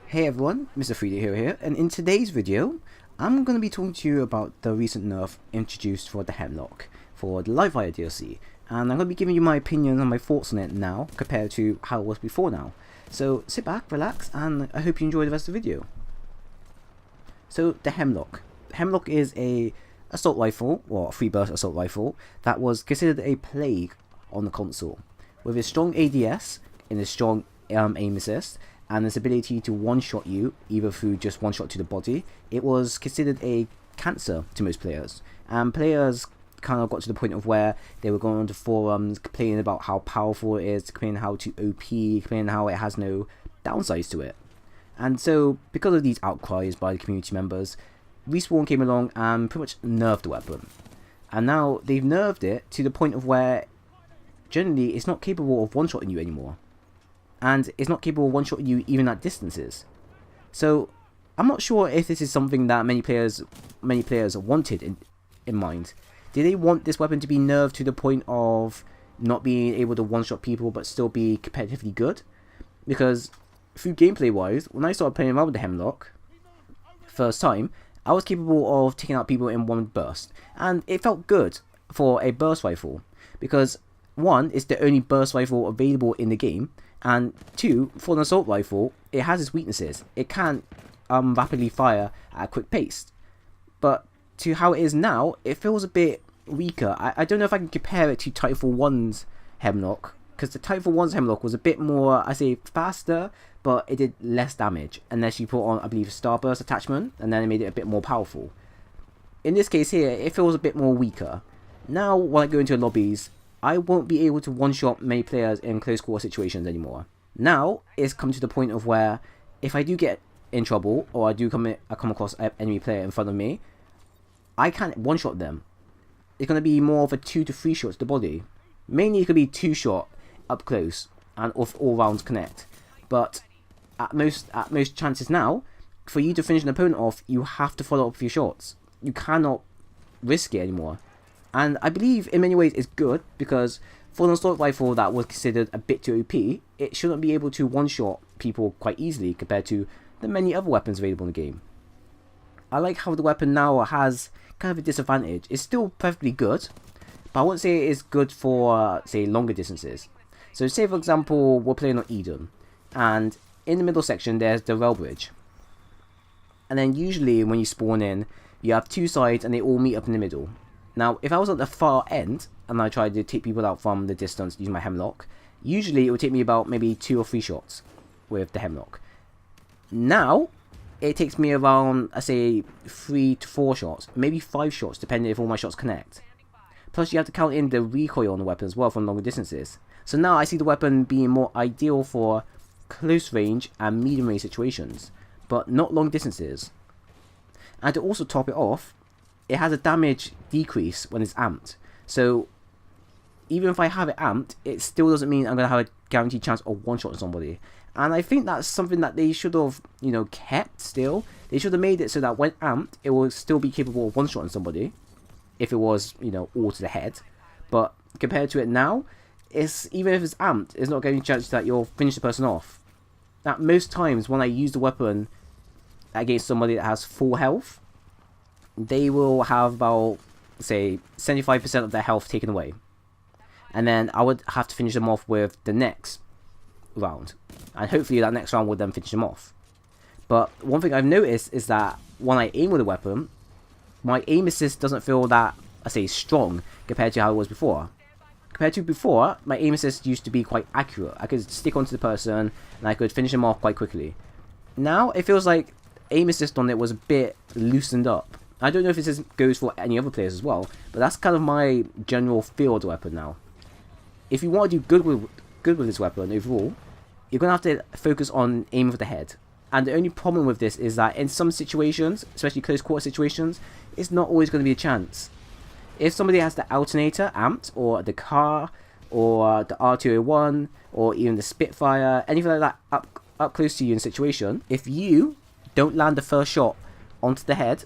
Hey everyone, Mr. 3D Hero here, and in today's video, I'm going to be talking to you about the recent nerf introduced for the Hemlock, for the Live Fire DLC, and I'm going to be giving you my opinion and my thoughts on it now, compared to how it was before now. So sit back, relax, and I hope you enjoy the rest of the video. So the Hemlock. Hemlock is a assault rifle, or a free burst assault rifle, that was considered a plague on the console. With its strong ADS and its strong aim assist, and its ability to one-shot you, either through just one shot to the body, it was considered a cancer to most players. And players kind of got to the point of where they were going on to forums, complaining about how powerful it is, complaining how too OP, complaining how it has no downsides to it. And so, because of these outcries by the community members, Respawn came along and pretty much nerfed the weapon. And now they've nerfed it to the point of where, generally, it's not capable of one-shotting you anymore. And it's not capable of one-shotting you even at distances. So I'm not sure if this is something that many players wanted in mind. Did they want this weapon to be nerfed to the point of not being able to one-shot people but still be competitively good? Because through gameplay wise, when I started playing around with the Hemlock first time, I was capable of taking out people in one burst, and it felt good for a burst rifle because one, it's the only burst rifle available in the game, and two, for an assault rifle, it has its weaknesses. It can't rapidly fire at a quick pace. But to how it is now, it feels a bit weaker. I don't know if I can compare it to TitanFall 1's Hemlock, because the TitanFall 1's Hemlock was a bit more, I say, faster, but it did less damage, unless you put on, I believe, a Starburst attachment, and then it made it a bit more powerful. In this case here, it feels a bit more weaker. Now, when I go into lobbies, I won't be able to one-shot many players in close quarter situations anymore. Now, it's come to the point of where, if I do get in trouble, or I come across an enemy player in front of me, I can't one-shot them. It's going to be more of a 2 to 3 shots to the body. Mainly it could be 2 shot up close, and if all rounds connect. But at most chances now, for you to finish an opponent off, you have to follow up with your shots. You cannot risk it anymore. And I believe in many ways it's good, because for an assault rifle that was considered a bit too OP, it shouldn't be able to one-shot people quite easily compared to the many other weapons available in the game. I like how the weapon now has kind of a disadvantage. It's still perfectly good, but I wouldn't say it is good for, say, longer distances. So say for example, we're playing on Eden, and in the middle section there's the rail bridge. And then usually when you spawn in, you have 2 sides and they all meet up in the middle. Now, if I was at the far end, and I tried to take people out from the distance using my Hemlock, usually it would take me about maybe 2 or 3 shots with the Hemlock. Now, it takes me around, I say, 3 to 4 shots, maybe 5 shots, depending if all my shots connect. Plus, you have to count in the recoil on the weapon as well from longer distances. So now I see the weapon being more ideal for close range and medium range situations, but not long distances. And to also top it off, it has a damage decrease when it's amped. So even if I have it amped, it still doesn't mean I'm going to have a guaranteed chance of one-shotting somebody. And I think that's something that they should have, kept still. They should have made it so that when amped, it will still be capable of one-shotting somebody. If it was, all to the head. But compared to it now, even if it's amped, it's not getting a chance that you'll finish the person off. At most times, when I use the weapon against somebody that has full health, they will have about, say, 75% of their health taken away. And then I would have to finish them off with the next round. And hopefully that next round would then finish them off. But one thing I've noticed is that when I aim with a weapon, my aim assist doesn't feel that, I say, strong compared to how it was before. Compared to before, my aim assist used to be quite accurate. I could stick onto the person and I could finish them off quite quickly. Now it feels like aim assist on it was a bit loosened up. I don't know if this goes for any other players as well, but that's kind of my general feel of the weapon now. If you want to do good with this weapon overall, you're going to have to focus on aiming for the head. And the only problem with this is that in some situations, especially close quarter situations, it's not always going to be a chance. If somebody has the alternator amped, or the car, or the R201, or even the Spitfire, anything like that up close to you in a situation, if you don't land the first shot onto the head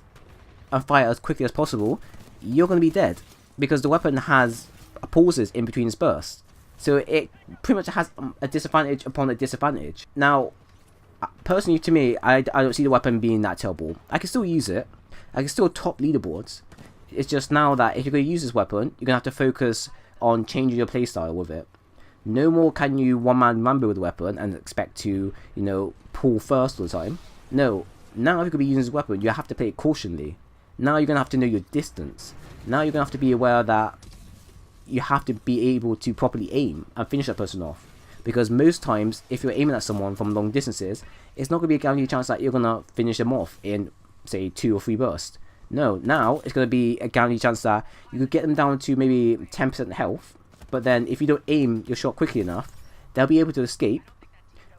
and fire as quickly as possible, you're going to be dead, because the weapon has pauses in between its bursts. So it pretty much has a disadvantage upon a disadvantage. Now, Personally, to me, I don't see the weapon being that terrible. I can still use it. I can still top leaderboards. It's just now that if you're going to use this weapon, you're going to have to focus on changing your playstyle with it. No more can you one-man Rambo with the weapon and expect to, you know, pull first all the time. No, now if you're going to be using this weapon, you have to play it cautionally. Now you're going to have to know your distance. Now you're going to have to be aware that you have to be able to properly aim and finish that person off. Because most times, if you're aiming at someone from long distances, it's not going to be a guaranteed chance that you're going to finish them off in, say, 2 or 3 bursts. No, now it's going to be a guaranteed chance that you could get them down to maybe 10% health, but then if you don't aim your shot quickly enough, they'll be able to escape,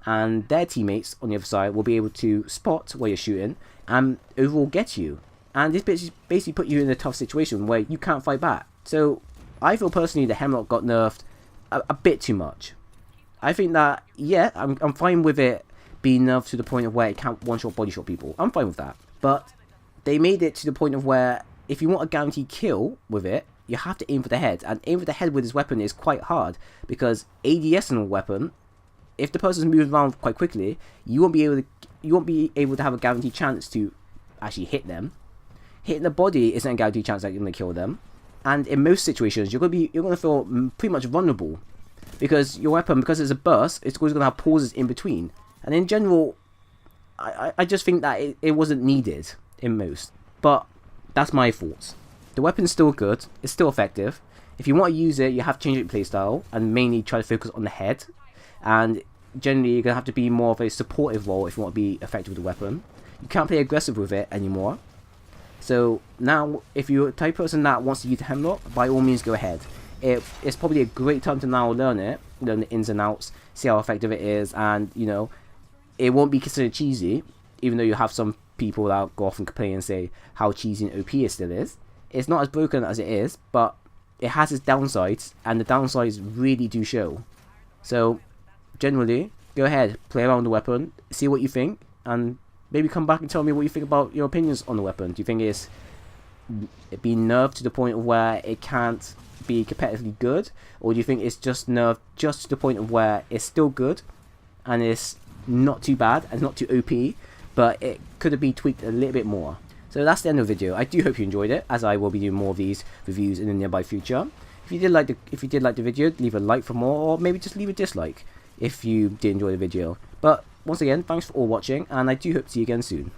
and their teammates on the other side will be able to spot where you're shooting and overall get you. And this basically put you in a tough situation where you can't fight back. So I feel personally the Hemlock got nerfed a bit too much. I think that, yeah, I'm fine with it being nerfed to the point of where it can't one-shot body shot people. I'm fine with that. But they made it to the point of where if you want a guaranteed kill with it, you have to aim for the head. And aim for the head with this weapon is quite hard, because ADS in a weapon, if the person's moving around quite quickly, you won't be able to have a guaranteed chance to actually hit them. Hitting the body isn't a guaranteed chance that you're going to kill them. And in most situations, you're going to feel pretty much vulnerable, because your weapon, because it's a burst, it's always going to have pauses in between. And in general, I just think that it wasn't needed in most. But that's my thoughts. The weapon's still good, it's still effective. If you want to use it, you have to change your playstyle and mainly try to focus on the head. And generally, you're going to have to be more of a supportive role if you want to be effective with the weapon. You can't play aggressive with it anymore. So now, if you're the type of person that wants to use the Hemlock, by all means go ahead. It's probably a great time to now learn it, learn the ins and outs, see how effective it is, and, you know, it won't be considered cheesy, even though you have some people that go off and complain and say how cheesy and OP it still is. It's not as broken as it is, but it has its downsides, and the downsides really do show. So, generally, go ahead, play around with the weapon, see what you think, and maybe come back and tell me what you think about your opinions on the weapon. Do you think it's been nerfed to the point of where it can't be competitively good, or do you think it's just nerfed just to the point of where it's still good and it's not too bad and not too OP, but it could have been tweaked a little bit more? So that's the end of the video. I do hope you enjoyed it, as I will be doing more of these reviews in the nearby future. If you did like the video, leave a like for more, or maybe just leave a dislike if you did enjoy the video. But once again, thanks for all watching, and I do hope to see you again soon.